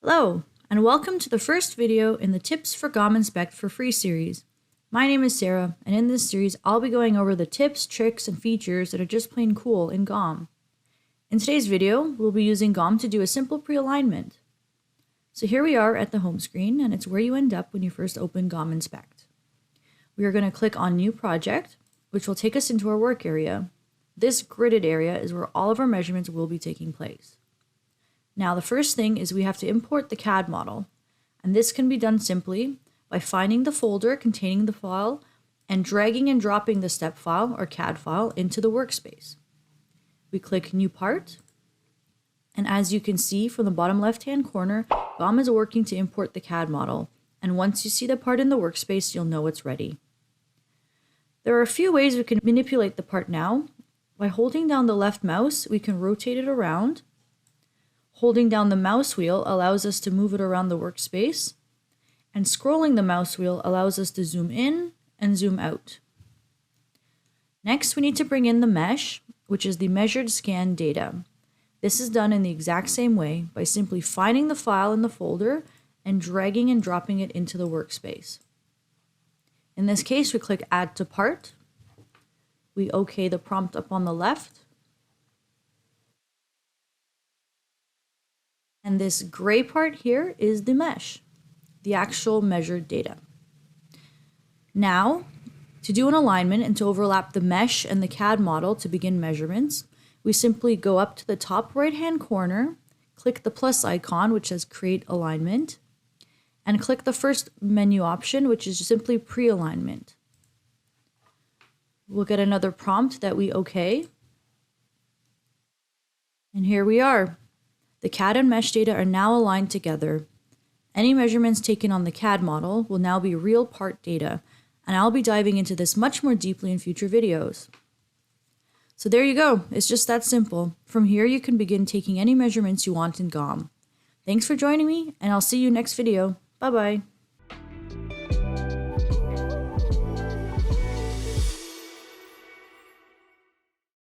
Hello, and welcome to the first video in the Tips for GOM Inspect for Free series. My name is Sarah, and in this series, I'll be going over the tips, tricks, and features that are just plain cool in GOM. In today's video, we'll be using GOM to do a simple pre-alignment. So here we are at the home screen, and it's where you end up when you first open GOM Inspect. We are going to click on New Project, which will take us into our work area. This gridded area is where all of our measurements will be taking place. Now, the first thing is we have to import the CAD model, and this can be done simply by finding the folder containing the file and dragging and dropping the step file or CAD file into the workspace. We click New Part, and as you can see from the bottom left-hand corner, GOM is working to import the CAD model, and once you see the part in the workspace, you'll know it's ready. There are a few ways we can manipulate the part now. By holding down the left mouse, we can rotate it around. Holding down the mouse wheel allows us to move it around the workspace, and scrolling the mouse wheel allows us to zoom in and zoom out. Next, we need to bring in the mesh, which is the measured scan data. This is done in the exact same way by simply finding the file in the folder and dragging and dropping it into the workspace. In this case, we click Add to Part. We OK the prompt up on the left. And this gray part here is the mesh, the actual measured data. Now, to do an alignment and to overlap the mesh and the CAD model to begin measurements, we simply go up to the top right-hand corner, click the plus icon, which says Create Alignment, and click the first menu option, which is simply Pre-Alignment. We'll get another prompt that we OK. And here we are. The CAD and mesh data are now aligned together. Any measurements taken on the CAD model will now be real part data, and I'll be diving into this much more deeply in future videos. So there you go, it's just that simple. From here you can begin taking any measurements you want in GOM. Thanks for joining me, and I'll see you next video. Bye bye.